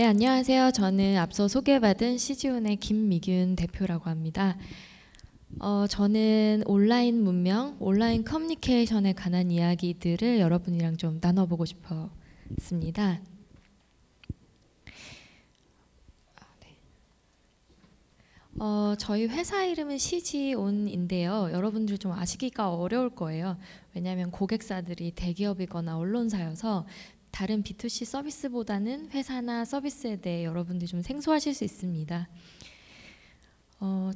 네, 안녕하세요. 저는 앞서 소개받은 CG온의 김미균 대표라고 합니다. 저는 온라인 문명, 온라인 커뮤니케이션에 관한 이야기들을 여러분이랑 좀 나눠보고 싶었습니다. 저희 회사 이름은 CG온인데요. 여러분들 좀 아시기가 어려울 거예요. 왜냐하면 고객사들이 대기업이거나 언론사여서 다른 B2C 서비스보다는 회사나 서비스에 대해 여러분들이 좀 생소하실 수 있습니다.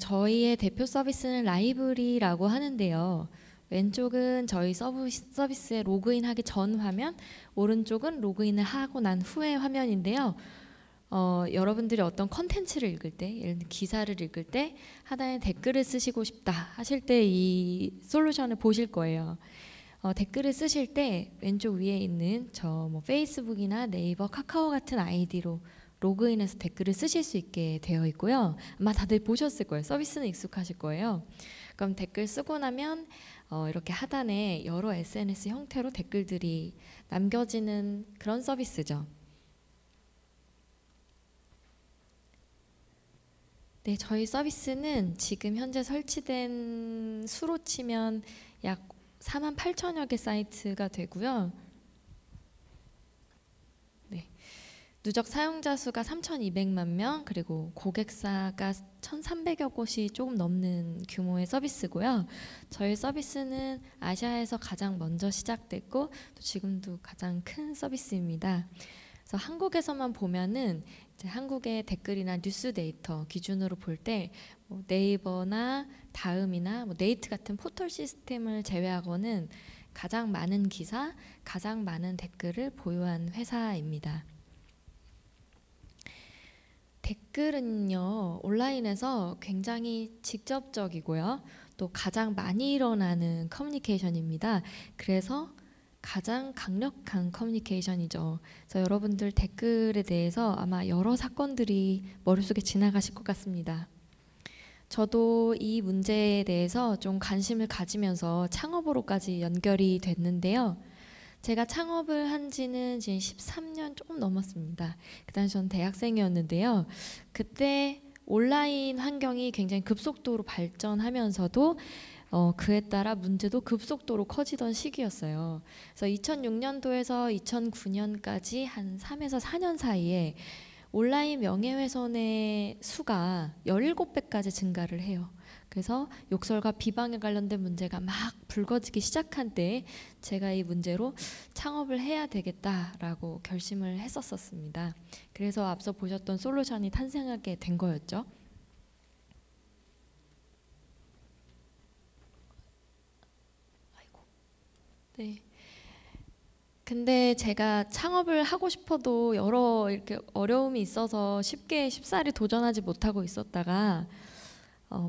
저희의 대표 서비스는 라이브리라고 하는데요. 왼쪽은 저희 서비스에 로그인하기 전 화면, 오른쪽은 로그인을 하고 난 후의 화면인데요. 여러분들이 어떤 컨텐츠를 읽을 때, 예를 들어 기사를 읽을 때 하단에 댓글을 쓰시고 싶다 하실 때 이 솔루션을 보실 거예요. 댓글을 쓰실 때 왼쪽 위에 있는 저 페이스북이나 네이버, 카카오 같은 아이디로 로그인해서 댓글을 쓰실 수 있게 되어 있고요. 아마 다들 보셨을 거예요. 서비스는 익숙하실 거예요. 그럼 댓글 쓰고 나면 이렇게 하단에 여러 SNS 형태로 댓글들이 남겨지는 그런 서비스죠. 네, 저희 서비스는 지금 현재 설치된 수로 치면 약 48,000여 개 사이트가 되고요. 네, 누적 사용자 수가 3,200만 명, 그리고 고객사가 1,300여 곳이 조금 넘는 규모의 서비스고요. 저희 서비스는 아시아에서 가장 먼저 시작됐고 또 지금도 가장 큰 서비스입니다. 그래서 한국에서만 보면은 이제 한국의 댓글이나 뉴스 데이터 기준으로 볼 때 네이버나 다음이나 네이트 같은 포털 시스템을 제외하고는 가장 많은 기사, 가장 많은 댓글을 보유한 회사입니다. 댓글은요, 온라인에서 굉장히 직접적이고요, 또 가장 많이 일어나는 커뮤니케이션입니다. 그래서 가장 강력한 커뮤니케이션이죠. 그래서 여러분들 댓글에 대해서 아마 여러 사건들이 머릿속에 지나가실 것 같습니다. 저도 이 문제에 대해서 좀 관심을 가지면서 창업으로까지 연결이 됐는데요. 제가 창업을 한 지는 지금 13년 조금 넘었습니다. 그 당시 저는 대학생이었는데요. 그때 온라인 환경이 굉장히 급속도로 발전하면서도 그에 따라 문제도 급속도로 커지던 시기였어요. 그래서 2006년도에서 2009년까지 한 3에서 4년 사이에 온라인 명예훼손의 수가 17배까지 증가를 해요. 그래서 욕설과 비방에 관련된 문제가 막 불거지기 시작한 때에 제가 이 문제로 창업을 해야 되겠다라고 결심을 했었습니다. 그래서 앞서 보셨던 솔루션이 탄생하게 된 거였죠. 네. 근데 제가 창업을 하고 싶어도 여러 이렇게 어려움이 있어서 쉽사리 도전하지 못하고 있었다가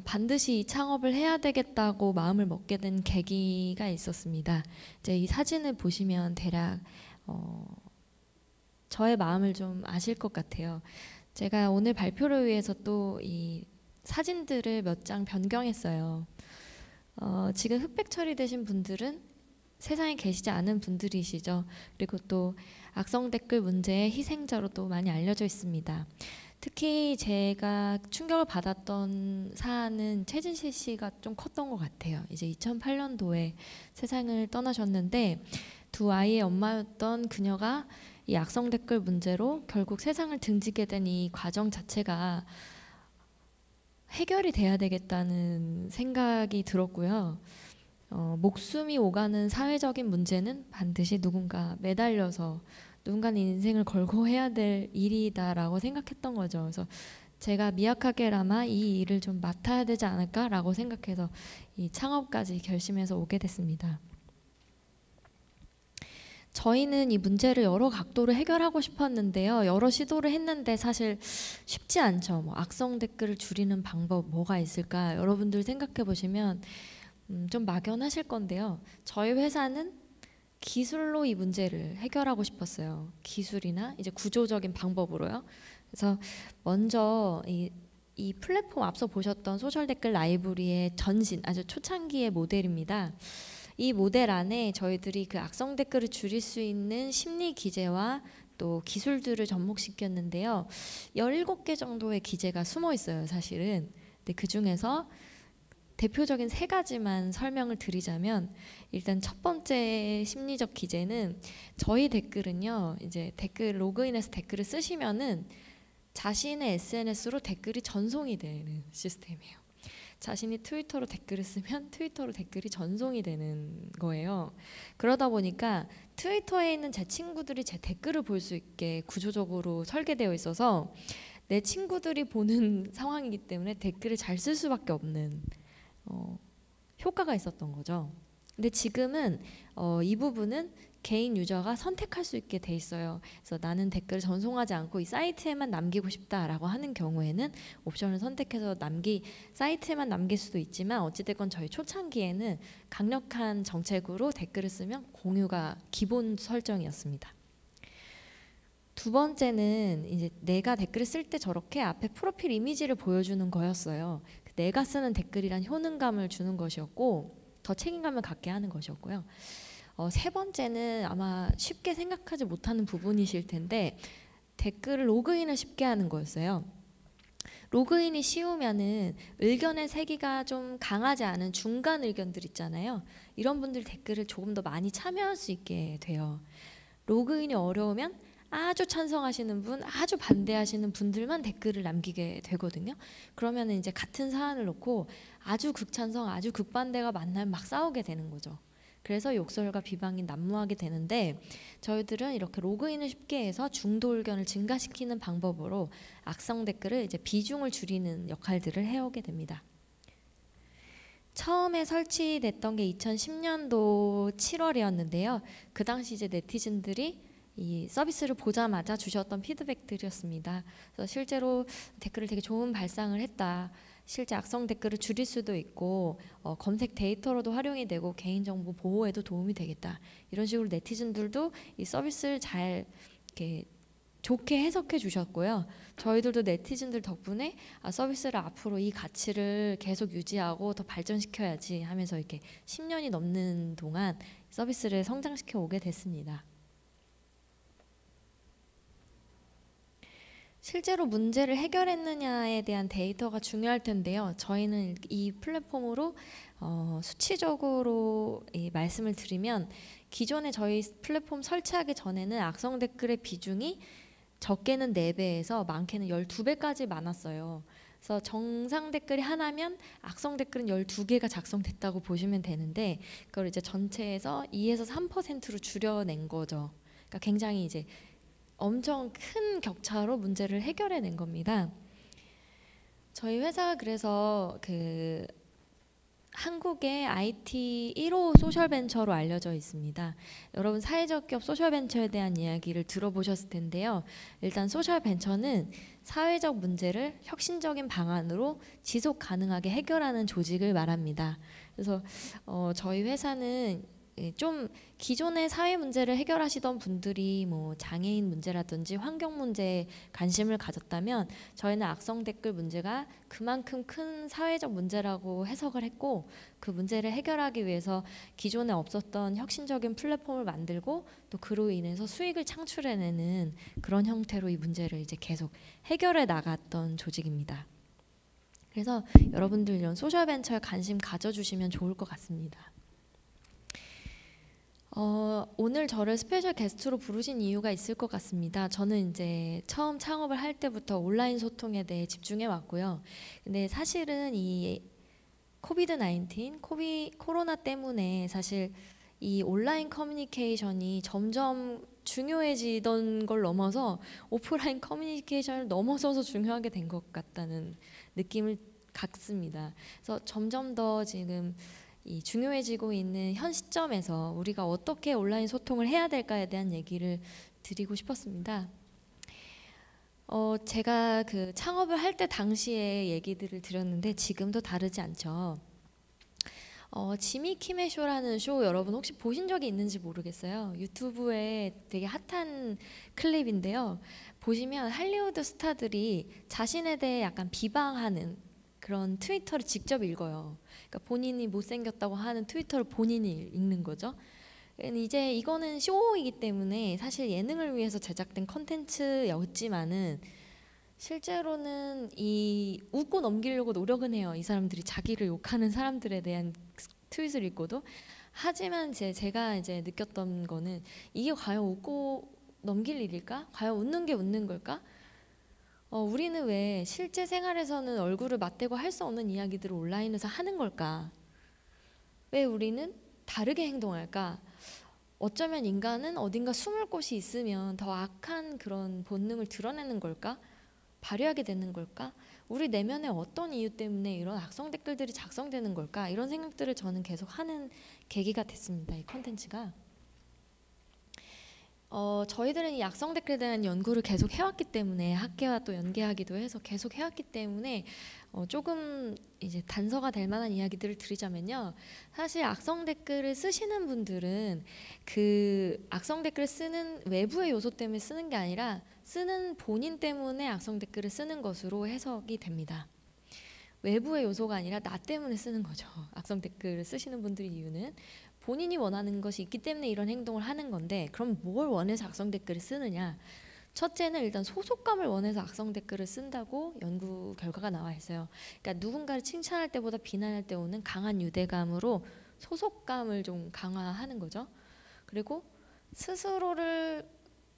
반드시 이 창업을 해야 되겠다고 마음을 먹게 된 계기가 있었습니다. 이제 이 사진을 보시면 대략 저의 마음을 좀 아실 것 같아요. 제가 오늘 발표를 위해서 또 이 사진들을 몇 장 변경했어요. 지금 흑백 처리되신 분들은 세상에 계시지 않은 분들이시죠. 그리고 또 악성 댓글 문제의 희생자로도 많이 알려져 있습니다. 특히 제가 충격을 받았던 사안은 최진실 씨가 좀 컸던 것 같아요. 이제 2008년도에 세상을 떠나셨는데 두 아이의 엄마였던 그녀가 이 악성 댓글 문제로 결국 세상을 등지게 된 이 과정 자체가 해결이 돼야 되겠다는 생각이 들었고요. 목숨이 오가는 사회적인 문제는 반드시 누군가 매달려서 누군가는 인생을 걸고 해야 될 일이다라고 생각했던 거죠. 그래서 제가 미약하게나마 이 일을 좀 맡아야 되지 않을까라고 생각해서 이 창업까지 결심해서 오게 됐습니다. 저희는 이 문제를 여러 각도로 해결하고 싶었는데요. 여러 시도를 했는데 사실 쉽지 않죠. 악성 댓글을 줄이는 방법 뭐가 있을까? 여러분들 생각해 보시면 좀 막연하실 건데요. 저희 회사는 기술로 이 문제를 해결하고 싶었어요. 기술이나 이제 구조적인 방법으로요. 그래서 먼저 이 플랫폼 앞서 보셨던 소셜 댓글 라이브러리의 전신, 아주 초창기의 모델입니다. 이 모델 안에 저희들이 그 악성 댓글을 줄일 수 있는 심리 기제와 또 기술들을 접목시켰는데요. 17개 정도의 기제가 숨어 있어요, 사실은. 근데 그 중에서 대표적인 3가지만 설명을 드리자면, 일단 첫 번째 심리적 기제는, 저희 댓글은요, 이제 댓글 로그인해서 댓글을 쓰시면은 자신의 SNS로 댓글이 전송이 되는 시스템이에요. 자신이 트위터로 댓글을 쓰면 트위터로 댓글이 전송이 되는 거예요. 그러다 보니까 트위터에 있는 제 친구들이 제 댓글을 볼 수 있게 구조적으로 설계되어 있어서 내 친구들이 보는 상황이기 때문에 댓글을 잘 쓸 수밖에 없는 효과가 있었던 거죠. 근데 지금은 이 부분은 개인 유저가 선택할 수 있게 돼 있어요. 그래서 나는 댓글을 전송하지 않고 이 사이트에만 남기고 싶다라고 하는 경우에는 옵션을 선택해서 사이트에만 남길 수도 있지만, 어찌됐건 저희 초창기에는 강력한 정책으로 댓글을 쓰면 공유가 기본 설정이었습니다. 두 번째는 이제 내가 댓글을 쓸 때 저렇게 앞에 프로필 이미지를 보여주는 거였어요. 내가 쓰는 댓글이란 효능감을 주는 것이었고, 더 책임감을 갖게 하는 것이었고요. 세 번째는 아마 쉽게 생각하지 못하는 부분이실 텐데, 댓글을 로그인을 쉽게 하는 거였어요. 로그인이 쉬우면은 의견의 세기가 좀 강하지 않은 중간 의견들 있잖아요. 이런 분들 댓글을 조금 더 많이 참여할 수 있게 돼요. 로그인이 어려우면 아주 찬성하시는 분, 아주 반대하시는 분들만 댓글을 남기게 되거든요. 그러면 이제 같은 사안을 놓고 아주 극찬성, 아주 극반대가 만나면 막 싸우게 되는 거죠. 그래서 욕설과 비방이 난무하게 되는데, 저희들은 이렇게 로그인을 쉽게 해서 중도 의견을 증가시키는 방법으로 악성 댓글을 이제 비중을 줄이는 역할들을 해오게 됩니다. 처음에 설치됐던 게 2010년도 7월이었는데요. 그 당시 이제 네티즌들이 이 서비스를 보자마자 주셨던 피드백들이었습니다. 그래서 실제로 댓글을 되게 좋은 발상을 했다. 실제 악성 댓글을 줄일 수도 있고 검색 데이터로도 활용이 되고 개인정보 보호에도 도움이 되겠다. 이런 식으로 네티즌들도 이 서비스를 잘 이렇게 좋게 해석해 주셨고요. 저희들도 네티즌들 덕분에 서비스를 앞으로 이 가치를 계속 유지하고 더 발전시켜야지 하면서 이렇게 10년이 넘는 동안 서비스를 성장시켜 오게 됐습니다. 실제로 문제를 해결했느냐에 대한 데이터가 중요할 텐데요. 저희는 이 플랫폼으로 수치적으로 말씀을 드리면, 기존에 저희 플랫폼 설치하기 전에는 악성 댓글의 비중이 적게는 4배에서 많게는 12배까지 많았어요. 그래서 정상 댓글이 하나면 악성 댓글은 12개가 작성됐다고 보시면 되는데, 그걸 이제 전체에서 2에서 3%로 줄여낸 거죠. 그러니까 굉장히 이제 엄청 큰 격차로 문제를 해결해낸 겁니다. 저희 회사가 그래서 그 한국의 IT 1호 소셜벤처로 알려져 있습니다. 여러분 사회적 기업 소셜벤처에 대한 이야기를 들어보셨을 텐데요. 일단 소셜벤처는 사회적 문제를 혁신적인 방안으로 지속 가능하게 해결하는 조직을 말합니다. 그래서 저희 회사는 좀 기존의 사회 문제를 해결하시던 분들이 뭐 장애인 문제라든지 환경 문제에 관심을 가졌다면, 저희는 악성 댓글 문제가 그만큼 큰 사회적 문제라고 해석을 했고, 그 문제를 해결하기 위해서 기존에 없었던 혁신적인 플랫폼을 만들고 또 그로 인해서 수익을 창출해내는 그런 형태로 이 문제를 이제 계속 해결해 나갔던 조직입니다. 그래서 여러분들 이런 소셜벤처에 관심 가져주시면 좋을 것 같습니다. 오늘 저를 스페셜 게스트로 부르신 이유가 있을 것 같습니다. 저는 이제 처음 창업을 할 때부터 온라인 소통에 대해 집중해 왔고요. 근데 사실은 이 코로나 때문에 사실 이 온라인 커뮤니케이션이 점점 중요해지던 걸 넘어서 오프라인 커뮤니케이션을 넘어서서 중요하게 된 것 같다는 느낌을 갖습니다. 그래서 점점 더 지금 이 중요해지고 있는 현 시점에서 우리가 어떻게 온라인 소통을 해야 될까에 대한 얘기를 드리고 싶었습니다. 제가 그 창업을 할 때 당시에 얘기들을 드렸는데 지금도 다르지 않죠. 지미 키의 쇼라는 쇼 여러분 혹시 보신 적이 있는지 모르겠어요. 유튜브에 되게 핫한 클립인데요. 보시면 할리우드 스타들이 자신에 대해 약간 비방하는 그런 트위터를 직접 읽어요. 그러니까 본인이 못생겼다고 하는 트위터를 본인이 읽는 거죠. 이제 이거는 쇼이기 때문에 사실 예능을 위해서 제작된 컨텐츠였지만은 실제로는 이 웃고 넘기려고 노력은 해요. 이 사람들이 자기를 욕하는 사람들에 대한 트윗을 읽고도. 하지만 제가 이제 느꼈던 거는 이게 과연 웃고 넘길 일일까? 과연 웃는 게 웃는 걸까? 우리는 왜 실제 생활에서는 얼굴을 맞대고 할 수 없는 이야기들을 온라인에서 하는 걸까? 왜 우리는 다르게 행동할까? 어쩌면 인간은 어딘가 숨을 곳이 있으면 더 악한 그런 본능을 드러내는 걸까? 발휘하게 되는 걸까? 우리 내면에 어떤 이유 때문에 이런 악성 댓글들이 작성되는 걸까? 이런 생각들을 저는 계속 하는 계기가 됐습니다. 이 컨텐츠가. 저희들은 이 악성 댓글에 대한 연구를 계속 해왔기 때문에 학계와 또 연계하기도 해서 계속 해왔기 때문에 조금 이제 단서가 될 만한 이야기들을 드리자면요. 사실 악성 댓글을 쓰시는 분들은 그 악성 댓글을 쓰는 외부의 요소 때문에 쓰는 게 아니라 쓰는 본인 때문에 악성 댓글을 쓰는 것으로 해석이 됩니다. 외부의 요소가 아니라 나 때문에 쓰는 거죠. 악성 댓글을 쓰시는 분들의 이유는 본인이 원하는 것이 있기 때문에 이런 행동을 하는 건데, 그럼 뭘 원해서 악성 댓글을 쓰느냐? 첫째는 일단 소속감을 원해서 악성 댓글을 쓴다고 연구 결과가 나와 있어요. 그러니까 누군가를 칭찬할 때보다 비난할 때 오는 강한 유대감으로 소속감을 좀 강화하는 거죠. 그리고 스스로를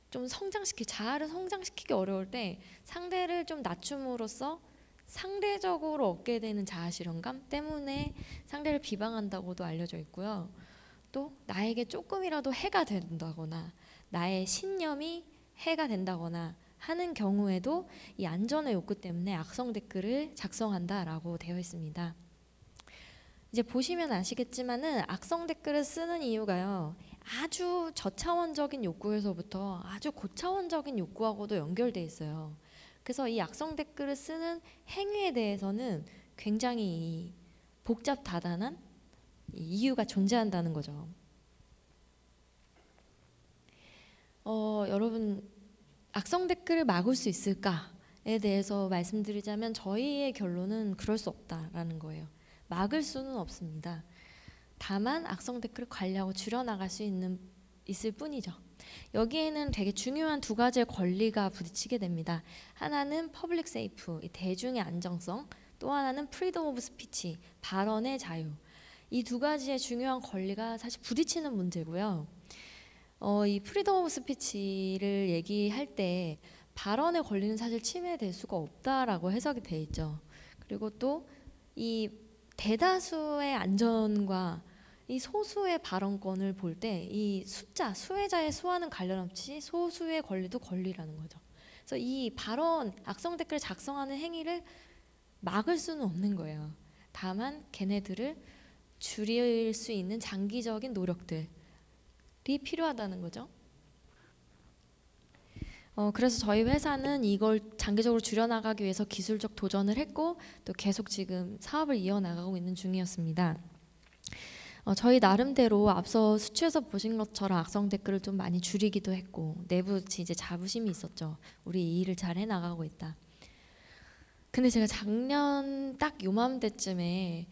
좀 자아를 성장시키기 어려울 때 상대를 좀 낮춤으로써 상대적으로 얻게 되는 자아 실현감 때문에 상대를 비방한다고도 알려져 있고요. 또 나에게 조금이라도 해가 된다거나 나의 신념이 해가 된다거나 하는 경우에도 이 안전의 욕구 때문에 악성 댓글을 작성한다라고 되어 있습니다. 이제 보시면 아시겠지만은 악성 댓글을 쓰는 이유가요. 아주 저차원적인 욕구에서부터 아주 고차원적인 욕구하고도 연결돼 있어요. 그래서 이 악성 댓글을 쓰는 행위에 대해서는 굉장히 복잡다단한 이유가 존재한다는 거죠. 여러분, 악성 댓글을 막을 수 있을까에 대해서 말씀드리자면 저희의 결론은 그럴 수 없다라는 거예요. 막을 수는 없습니다. 다만 악성 댓글을 관리하고 줄여나갈 수 있을 뿐이죠. 여기에는 되게 중요한 두 가지의 권리가 부딪히게 됩니다. 하나는 퍼블릭 세이프, 대중의 안정성, 또 하나는 프리덤 오브 스피치, 발언의 자유. 이 두 가지의 중요한 권리가 사실 부딪히는 문제고요. 이 프리덤 오브 스피치를 얘기할 때 발언의 권리는 사실 침해될 수가 없다라고 해석이 돼 있죠. 그리고 또 이 대다수의 안전과 이 소수의 발언권을 볼 때 이 수혜자의 수와는 관련 없이 소수의 권리도 권리라는 거죠. 그래서 이 발언, 악성 댓글 작성하는 행위를 막을 수는 없는 거예요. 다만 걔네들을 줄일 수 있는 장기적인 노력들이 필요하다는 거죠. 그래서 저희 회사는 이걸 장기적으로 줄여나가기 위해서 기술적 도전을 했고 또 계속 지금 사업을 이어나가고 있는 중이었습니다. 저희 나름대로 앞서 수치에서 보신 것처럼 악성 댓글을 좀 많이 줄이기도 했고 내부 이제 자부심이 있었죠. 우리 이 일을 잘 해나가고 있다. 근데 제가 작년 딱 요맘때쯤에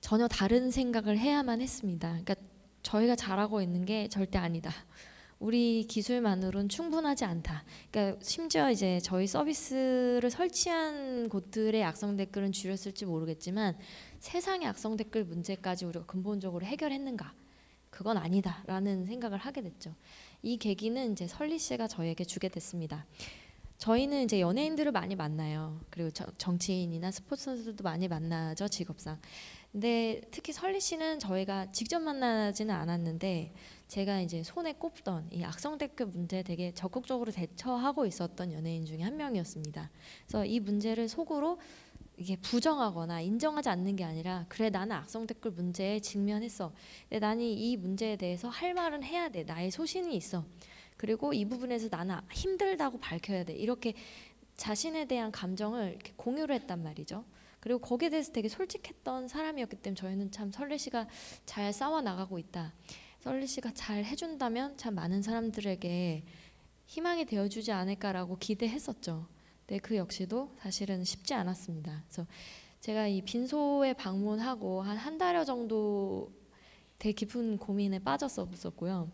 전혀 다른 생각을 해야만 했습니다. 그러니까 저희가 잘하고 있는 게 절대 아니다. 우리 기술만으로는 충분하지 않다. 그러니까 심지어 이제 저희 서비스를 설치한 곳들의 악성 댓글은 줄였을지 모르겠지만 세상의 악성 댓글 문제까지 우리가 근본적으로 해결했는가? 그건 아니다라는 생각을 하게 됐죠. 이 계기는 이제 설리 씨가 저에게 주게 됐습니다. 저희는 이제 연예인들을 많이 만나요. 그리고 정치인이나 스포츠 선수들도 많이 만나죠, 직업상. 근데 특히 설리 씨는 저희가 직접 만나지는 않았는데 제가 이제 손에 꼽던 이 악성 댓글 문제에 되게 적극적으로 대처하고 있었던 연예인 중에 한 명이었습니다. 그래서 이 문제를 속으로 이게 부정하거나 인정하지 않는 게 아니라 그래 나는 악성 댓글 문제에 직면했어. 근데 나는 이 문제에 대해서 할 말은 해야 돼. 나의 소신이 있어. 그리고 이 부분에서 나는 힘들다고 밝혀야 돼. 이렇게 자신에 대한 감정을 이렇게 공유를 했단 말이죠. 그리고 거기에 대해서 되게 솔직했던 사람이었기 때문에 저희는 참 설리 씨가 잘 싸워나가고 있다. 설리 씨가 잘 해준다면 참 많은 사람들에게 희망이 되어주지 않을까라고 기대했었죠. 근데 그 역시도 사실은 쉽지 않았습니다. 그래서 제가 이 빈소에 방문하고 한 달여 정도 되게 깊은 고민에 빠졌었고요.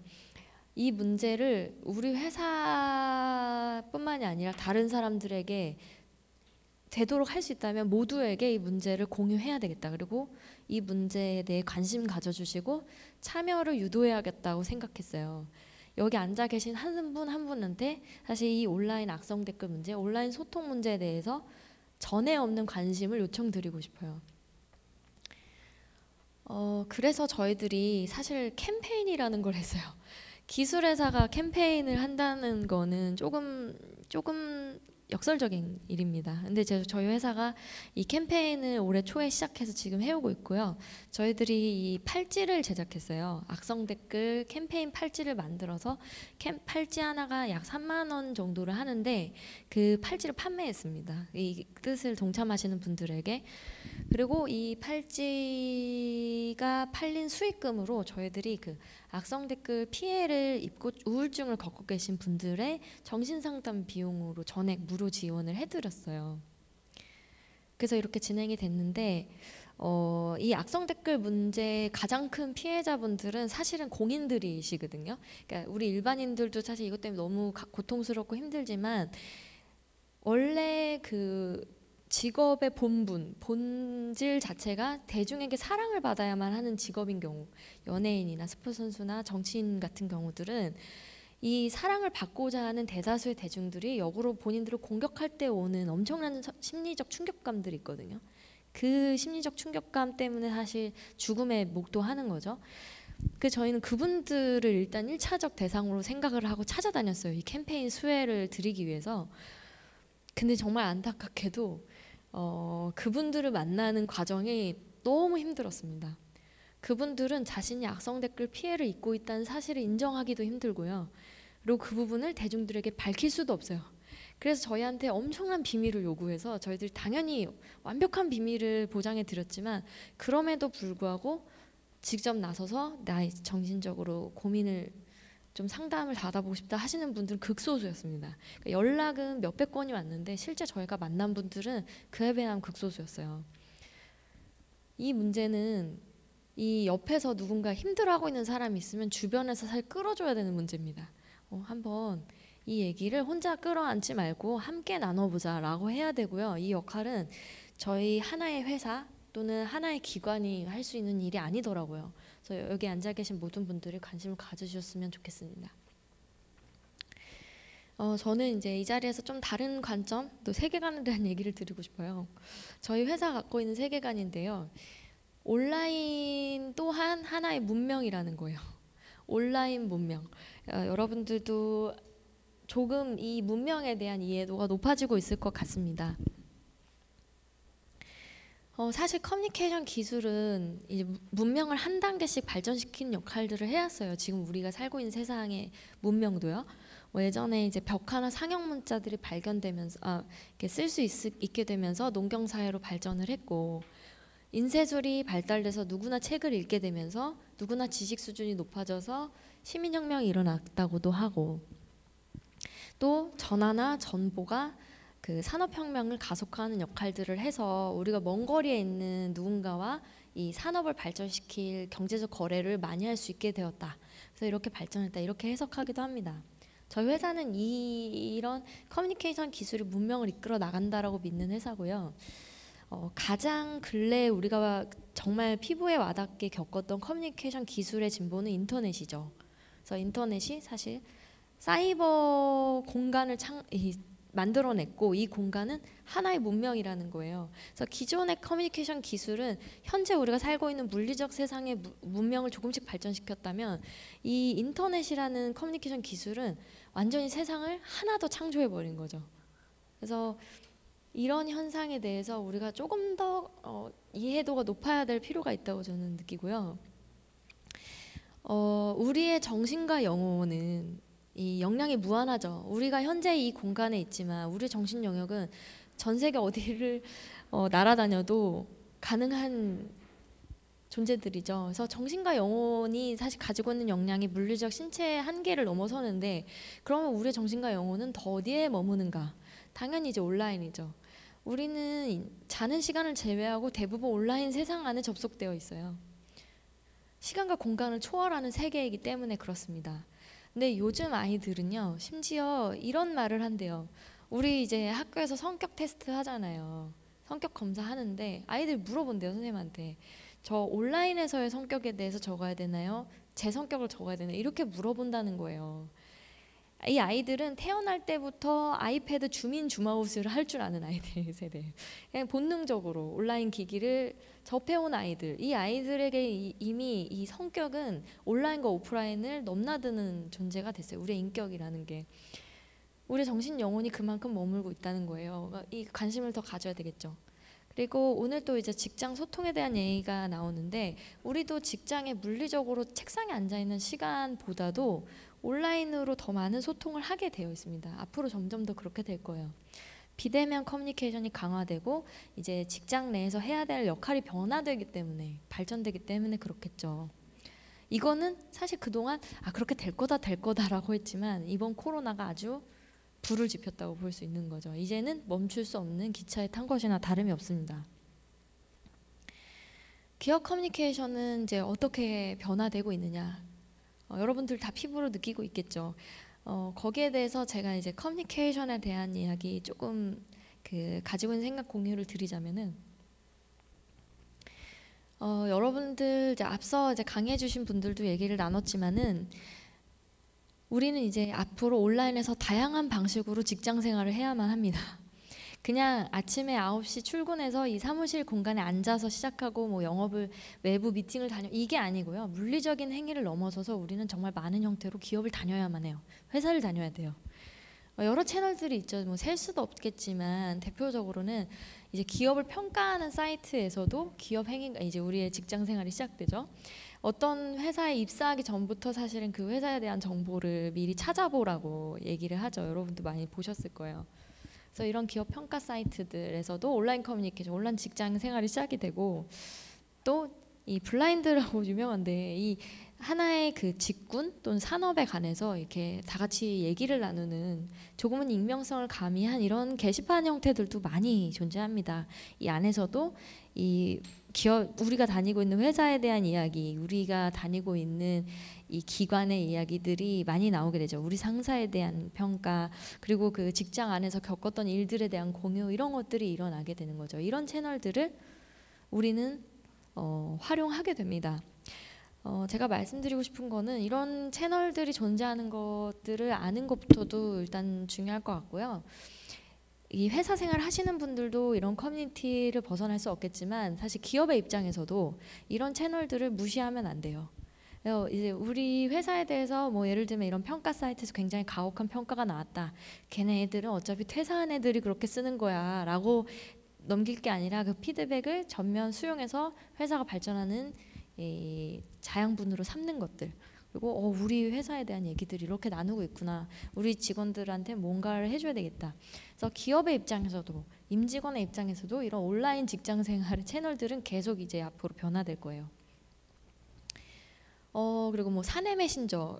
이 문제를 우리 회사뿐만이 아니라 다른 사람들에게 되도록 할 수 있다면 모두에게 이 문제를 공유해야 되겠다. 그리고 이 문제에 대해 관심 가져주시고 참여를 유도해야겠다고 생각했어요. 여기 앉아 계신 한 분 한 분한테 사실 이 온라인 악성 댓글 문제, 온라인 소통 문제에 대해서 전에 없는 관심을 요청드리고 싶어요. 그래서 저희들이 사실 캠페인이라는 걸 했어요. 기술회사가 캠페인을 한다는 거는 조금 역설적인 일입니다. 근데 저희 회사가 이 캠페인을 올해 초에 시작해서 지금 해오고 있고요. 저희들이 이 팔찌를 제작했어요. 악성 댓글 캠페인 팔찌를 만들어서 팔찌 하나가 약 3만 원 정도를 하는데 그 팔찌를 판매했습니다. 이 뜻을 동참하시는 분들에게. 그리고 이 팔찌가 팔린 수익금으로 저희들이 그 악성 댓글 피해를 입고 우울증을 겪고 계신 분들의 정신상담 비용으로 전액 무료 지원을 해드렸어요. 그래서 이렇게 진행이 됐는데 이 악성 댓글 문제의 가장 큰 피해자분들은 사실은 공인들이시거든요. 그러니까 우리 일반인들도 사실 이것 때문에 너무 고통스럽고 힘들지만 원래 그 직업의 본질 자체가 대중에게 사랑을 받아야만 하는 직업인 경우, 연예인이나 스포츠 선수나 정치인 같은 경우들은 이 사랑을 받고자 하는 대다수의 대중들이 역으로 본인들을 공격할 때 오는 엄청난 심리적 충격감들이 있거든요. 그 심리적 충격감 때문에 사실 죽음에 목도하는 거죠. 저희는 그분들을 일단 1차적 대상으로 생각을 하고 찾아다녔어요. 이 캠페인 수혜를 드리기 위해서. 근데 정말 안타깝게도 그분들을 만나는 과정이 너무 힘들었습니다. 그분들은 자신이 악성 댓글 피해를 입고 있다는 사실을 인정하기도 힘들고요. 그리고 그 부분을 대중들에게 밝힐 수도 없어요. 그래서 저희한테 엄청난 비밀을 요구해서 저희들이 당연히 완벽한 비밀을 보장해 드렸지만 그럼에도 불구하고 직접 나서서 나 정신적으로 고민을 좀 상담을 받아보고 싶다 하시는 분들은 극소수였습니다. 그러니까 연락은 몇백 건이 왔는데 실제 저희가 만난 분들은 그에 비하면 극소수였어요. 이 문제는 이 옆에서 누군가 힘들어하고 있는 사람이 있으면 주변에서 살 끌어줘야 되는 문제입니다. 한번 이 얘기를 혼자 끌어안지 말고 함께 나눠보자 라고 해야 되고요. 이 역할은 저희 하나의 회사 또는 하나의 기관이 할 수 있는 일이 아니더라고요. 그래서 여기 앉아 계신 모든 분들이 관심을 가져주셨으면 좋겠습니다. 저는 이제 이 자리에서 좀 다른 관점, 또 세계관에 대한 얘기를 드리고 싶어요. 저희 회사 갖고 있는 세계관인데요. 온라인 또한 하나의 문명이라는 거예요. 온라인 문명. 여러분들도 조금 이 문명에 대한 이해도가 높아지고 있을 것 같습니다. 사실 커뮤니케이션 기술은 이제 문명을 한 단계씩 발전시키는 역할들을 해왔어요. 지금 우리가 살고 있는 세상의 문명도요. 예전에 이제 벽화나 상형 문자들이 발견되면서 쓸 수 있게 되면서 농경 사회로 발전을 했고, 인쇄술이 발달돼서 누구나 책을 읽게 되면서 누구나 지식 수준이 높아져서 시민혁명이 일어났다고도 하고, 또 전화나 전보가 그 산업혁명을 가속화하는 역할들을 해서 우리가 먼 거리에 있는 누군가와 이 산업을 발전시킬 경제적 거래를 많이 할 수 있게 되었다. 그래서 이렇게 발전했다. 이렇게 해석하기도 합니다. 저희 회사는 이런 커뮤니케이션 기술이 문명을 이끌어 나간다라고 믿는 회사고요. 가장 근래에 우리가 정말 피부에 와닿게 겪었던 커뮤니케이션 기술의 진보는 인터넷이죠. 그래서 인터넷이 사실 사이버 공간을 만들어냈고 이 공간은 하나의 문명이라는 거예요. 그래서 기존의 커뮤니케이션 기술은 현재 우리가 살고 있는 물리적 세상의 문명을 조금씩 발전시켰다면 이 인터넷이라는 커뮤니케이션 기술은 완전히 세상을 하나 더 창조해버린 거죠. 그래서 이런 현상에 대해서 우리가 조금 더 이해도가 높아야 될 필요가 있다고 저는 느끼고요. 우리의 정신과 영혼은 이 역량이 무한하죠. 우리가 현재 이 공간에 있지만 우리의 정신 영역은 전 세계 어디를 날아다녀도 가능한 존재들이죠. 그래서 정신과 영혼이 사실 가지고 있는 역량이 물리적 신체의 한계를 넘어서는데, 그러면 우리의 정신과 영혼은 더 어디에 머무는가? 당연히 이제 온라인이죠. 우리는 자는 시간을 제외하고 대부분 온라인 세상 안에 접속되어 있어요. 시간과 공간을 초월하는 세계이기 때문에 그렇습니다. 근데 요즘 아이들은요, 심지어 이런 말을 한대요. 우리 이제 학교에서 성격 테스트 하잖아요. 성격 검사 하는데 아이들이 물어본대요, 선생님한테. 저 온라인에서의 성격에 대해서 적어야 되나요? 제 성격을 적어야 되나요? 이렇게 물어본다는 거예요. 이 아이들은 태어날 때부터 아이패드 줌인 줌아웃을 할 줄 아는 아이들 세대. 그냥 본능적으로 온라인 기기를 접해온 아이들. 이 아이들에게 이미 이 성격은 온라인과 오프라인을 넘나드는 존재가 됐어요. 우리의 인격이라는 게. 우리의 정신 영혼이 그만큼 머물고 있다는 거예요. 그러니까 이 관심을 더 가져야 되겠죠. 그리고 오늘 또 이제 직장 소통에 대한 얘기가 나오는데, 우리도 직장에 물리적으로 책상에 앉아 있는 시간보다도 온라인으로 더 많은 소통을 하게 되어 있습니다. 앞으로 점점 더 그렇게 될 거예요. 비대면 커뮤니케이션이 강화되고 이제 직장 내에서 해야 될 역할이 변화되기 때문에, 발전되기 때문에 그렇겠죠. 이거는 사실 그동안 그렇게 될 거다라고 했지만 이번 코로나가 아주 불을 지폈다고 볼 수 있는 거죠. 이제는 멈출 수 없는 기차에 탄 것이나 다름이 없습니다. 기업 커뮤니케이션은 이제 어떻게 변화되고 있느냐, 여러분들 다 피부로 느끼고 있겠죠. 거기에 대해서 제가 이제 커뮤니케이션에 대한 이야기 조금 가지고 있는 생각 공유를 드리자면은, 여러분들 이제 앞서 이제 강의해주신 분들도 얘기를 나눴지만은, 우리는 이제 앞으로 온라인에서 다양한 방식으로 직장 생활을 해야만 합니다. 그냥 아침에 9시 출근해서 이 사무실 공간에 앉아서 시작하고 뭐 영업을, 외부 미팅을 다녀, 이게 아니고요. 물리적인 행위를 넘어서서 우리는 정말 많은 형태로 기업을 다녀야만 해요. 회사를 다녀야 돼요. 여러 채널들이 있죠. 뭐 셀 수도 없겠지만 대표적으로는 이제 기업을 평가하는 사이트에서도 기업 행위가, 이제 우리의 직장 생활이 시작되죠. 어떤 회사에 입사하기 전부터 사실은 그 회사에 대한 정보를 미리 찾아보라고 얘기를 하죠. 여러분도 많이 보셨을 거예요. 그래서 이런 기업 평가 사이트들에서도 온라인 커뮤니케이션, 온라인 직장 생활이 시작이 되고, 또 이 블라인드라고 유명한데, 이 하나의 그 직군 또는 산업에 관해서 이렇게 다 같이 얘기를 나누는 조금은 익명성을 가미한 이런 게시판 형태들도 많이 존재합니다. 이 안에서도 이 기업, 우리가 다니고 있는 회사에 대한 이야기, 우리가 다니고 있는 이 기관의 이야기들이 많이 나오게 되죠. 우리 상사에 대한 평가, 그리고 그 직장 안에서 겪었던 일들에 대한 공유, 이런 것들이 일어나게 되는 거죠. 이런 채널들을 우리는 활용하게 됩니다. 제가 말씀드리고 싶은 거는, 이런 채널들이 존재하는 것들을 아는 것부터도 일단 중요할 것 같고요. 이 회사 생활 하시는 분들도 이런 커뮤니티를 벗어날 수 없겠지만, 사실 기업의 입장에서도 이런 채널들을 무시하면 안 돼요. 이제 우리 회사에 대해서 뭐 예를 들면 이런 평가 사이트에서 굉장히 가혹한 평가가 나왔다. 걔네 애들은 어차피 퇴사한 애들이 그렇게 쓰는 거야 라고 넘길 게 아니라, 그 피드백을 전면 수용해서 회사가 발전하는 이 자양분으로 삼는 것들, 그리고 우리 회사에 대한 얘기들이 이렇게 나누고 있구나, 우리 직원들한테 뭔가를 해줘야 되겠다. 그래서 기업의 입장에서도, 임직원의 입장에서도 이런 온라인 직장 생활의 채널들은 계속 이제 앞으로 변화될 거예요. 그리고 뭐 사내 메신저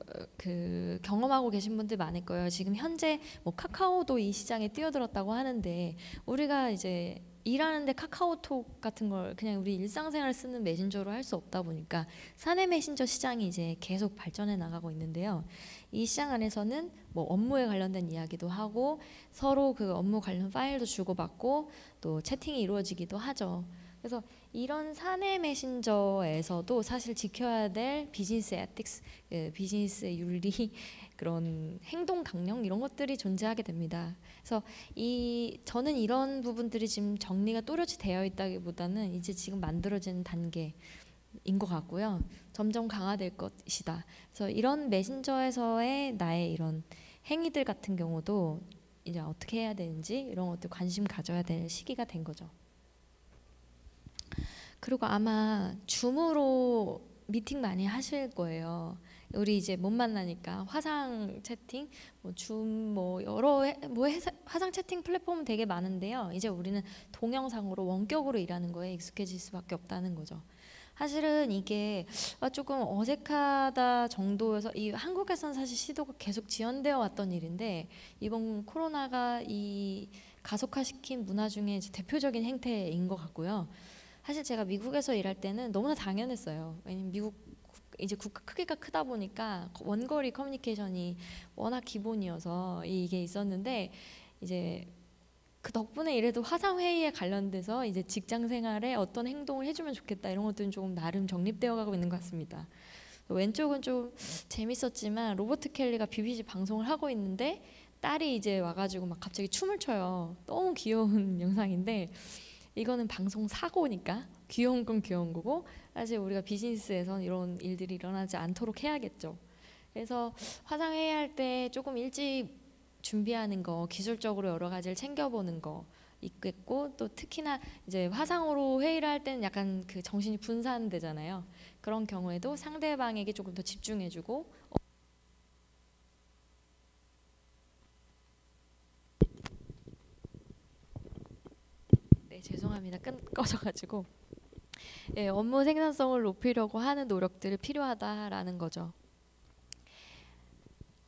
경험하고 계신 분들 많을 거예요. 지금 현재 뭐 카카오도 이 시장에 뛰어들었다고 하는데, 우리가 이제 일하는데 카카오톡 같은 걸 그냥 우리 일상생활 쓰는 메신저로 할 수 없다 보니까 사내 메신저 시장이 이제 계속 발전해 나가고 있는데요. 이 시장 안에서는 뭐 업무에 관련된 이야기도 하고, 서로 그 업무 관련 파일도 주고받고, 또 채팅이 이루어지기도 하죠. 그래서 이런 사내 메신저에서도 사실 지켜야 될 비즈니스 에틱스, 비즈니스의 윤리, 그런 행동 강령, 이런 것들이 존재하게 됩니다. 그래서 저는 이런 부분들이 지금 정리가 또렷이 되어 있다기보다는 이제 지금 만들어지는 단계인 것 같고요. 점점 강화될 것이다. 그래서 이런 메신저에서의 나의 이런 행위들 같은 경우도 이제 어떻게 해야 되는지, 이런 것들 관심 가져야 될 시기가 된 거죠. 그리고 아마 줌으로 미팅 많이 하실 거예요. 우리 이제 못 만나니까 화상 채팅, 뭐 줌, 뭐 여러 화상 채팅 플랫폼 되게 많은데요. 이제 우리는 동영상으로 원격으로 일하는 거에 익숙해질 수밖에 없다는 거죠. 사실은 이게 조금 어색하다 정도여서, 이 한국에서는 사실 시도가 계속 지연되어 왔던 일인데, 이번 코로나가 이 가속화시킨 문화 중에 이제 대표적인 행태인 것 같고요. 사실 제가 미국에서 일할 때는 너무나 당연했어요. 왜냐면 미국 이제 국가 크기가 크다 보니까 원거리 커뮤니케이션이 워낙 기본이어서 이게 있었는데 이제 그 덕분에 이래도 화상 회의에 관련돼서 이제 직장 생활에 어떤 행동을 해주면 좋겠다 이런 것들은 조금 나름 정립되어 가고 있는 것 같습니다. 왼쪽은 좀 재밌었지만 로버트 켈리가 BBC 방송을 하고 있는데 딸이 이제 와가지고 막 갑자기 춤을 춰요. 너무 귀여운 영상인데 이거는 방송 사고니까 귀여운 건 귀여운 거고 사실 우리가 비즈니스에선 이런 일들이 일어나지 않도록 해야겠죠. 그래서 화상 회의할 때 조금 일찍 준비하는 거, 기술적으로 여러 가지를 챙겨보는 거 있겠고 또 특히나 이제 화상으로 회의를 할 때는 약간 그 정신이 분산되잖아요. 그런 경우에도 상대방에게 조금 더 집중해주고 네 죄송합니다. 꺼져가지고 예, 업무 생산성을 높이려고 하는 노력들이 필요하다라는 거죠.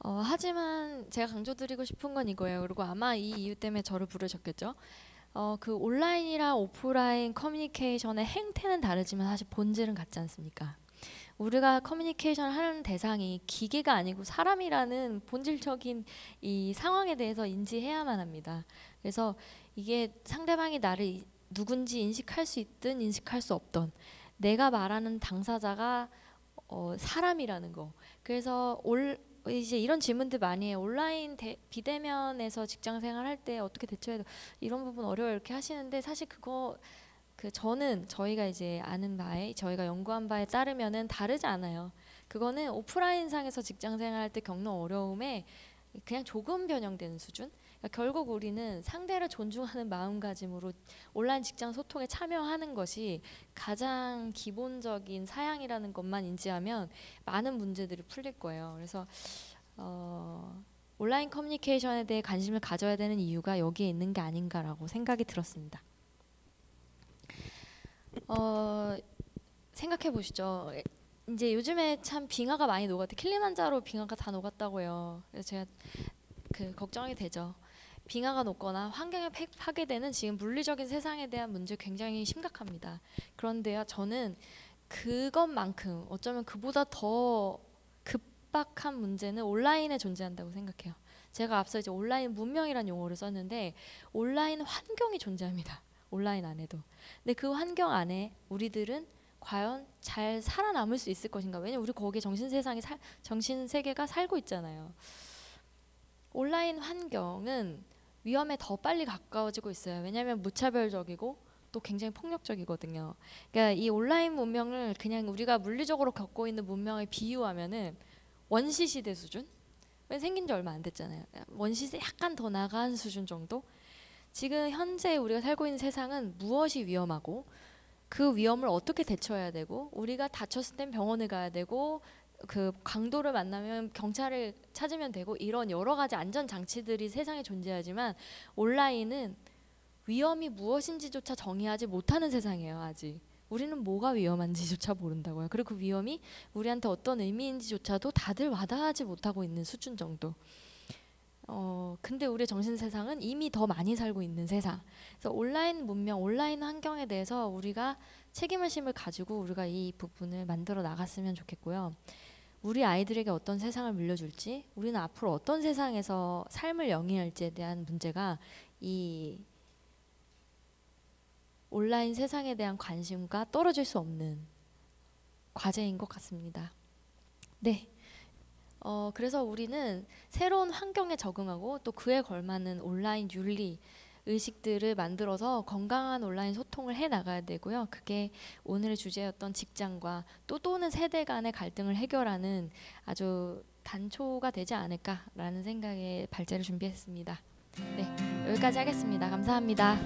하지만 제가 강조드리고 싶은 건 이거예요. 그리고 아마 이 이유 때문에 저를 부르셨겠죠. 그 온라인이랑 오프라인 커뮤니케이션의 행태는 다르지만 사실 본질은 같지 않습니까? 우리가 커뮤니케이션을 하는 대상이 기계가 아니고 사람이라는 본질적인 이 상황에 대해서 인지해야만 합니다. 그래서 이게 상대방이 나를 누군지 인식할 수 있든 인식할 수 없던 내가 말하는 당사자가 사람이라는 거. 그래서 이제 이런 질문들 많이 해요. 온라인 비대면에서 직장 생활할 때 어떻게 대처해야 돼? 이런 부분 어려워요 이렇게 하시는데 사실 그거 저는 저희가 이제 아는 바에 저희가 연구한 바에 따르면은 다르지 않아요. 그거는 오프라인상에서 직장 생활할 때 겪는 어려움에 그냥 조금 변형되는 수준. 그러니까 결국 우리는 상대를 존중하는 마음가짐으로 온라인 직장 소통에 참여하는 것이 가장 기본적인 사양이라는 것만 인지하면 많은 문제들이 풀릴 거예요. 그래서 온라인 커뮤니케이션에 대해 관심을 가져야 되는 이유가 여기에 있는 게 아닌가라고 생각이 들었습니다. 생각해 보시죠. 이제 요즘에 참 빙하가 많이 녹았대. 킬리만자로 빙하가 다 녹았다고요. 그래서 제가 걱정이 되죠. 빙하가 녹거나 환경이 파괴되는 지금 물리적인 세상에 대한 문제 굉장히 심각합니다. 그런데요, 저는 그것만큼 어쩌면 그보다 더 급박한 문제는 온라인에 존재한다고 생각해요. 제가 앞서 이제 온라인 문명이라는 용어를 썼는데 온라인 환경이 존재합니다. 온라인 안에도. 근데 그 환경 안에 우리들은 과연 잘 살아남을 수 있을 것인가? 왜냐면 우리 거기에 정신 세계가 살고 있잖아요. 온라인 환경은 위험에 더 빨리 가까워지고 있어요. 왜냐하면 무차별적이고 또 굉장히 폭력적이거든요. 그러니까 이 온라인 문명을 그냥 우리가 물리적으로 겪고 있는 문명에 비유하면은 원시 시대 수준? 생긴 지 얼마 안 됐잖아요. 원시 시대 약간 더 나간 수준 정도? 지금 현재 우리가 살고 있는 세상은 무엇이 위험하고 그 위험을 어떻게 대처해야 되고 우리가 다쳤을 땐 병원을 가야 되고 그 강도를 만나면 경찰을 찾으면 되고 이런 여러 가지 안전 장치들이 세상에 존재하지만 온라인은 위험이 무엇인지조차 정의하지 못하는 세상이에요. 아직 우리는 뭐가 위험한지조차 모른다고요. 그리고 그 위험이 우리한테 어떤 의미인지조차도 다들 와닿지 못하고 있는 수준 정도. 근데 우리의 정신 세상은 이미 더 많이 살고 있는 세상. 그래서 온라인 문명, 온라인 환경에 대해서 우리가 책임의식을 가지고 우리가 이 부분을 만들어 나갔으면 좋겠고요. 우리 아이들에게 어떤 세상을 물려줄지, 우리는 앞으로 어떤 세상에서 삶을 영위할지에 대한 문제가 이 온라인 세상에 대한 관심과 떨어질 수 없는 과제인 것 같습니다. 네. 그래서 우리는 새로운 환경에 적응하고 또 그에 걸맞는 온라인 윤리 의식들을 만들어서 건강한 온라인 소통을 해 나가야 되고요. 그게 오늘의 주제였던 직장과 또는 세대 간의 갈등을 해결하는 아주 단초가 되지 않을까라는 생각에 발제를 준비했습니다. 네, 여기까지 하겠습니다. 감사합니다.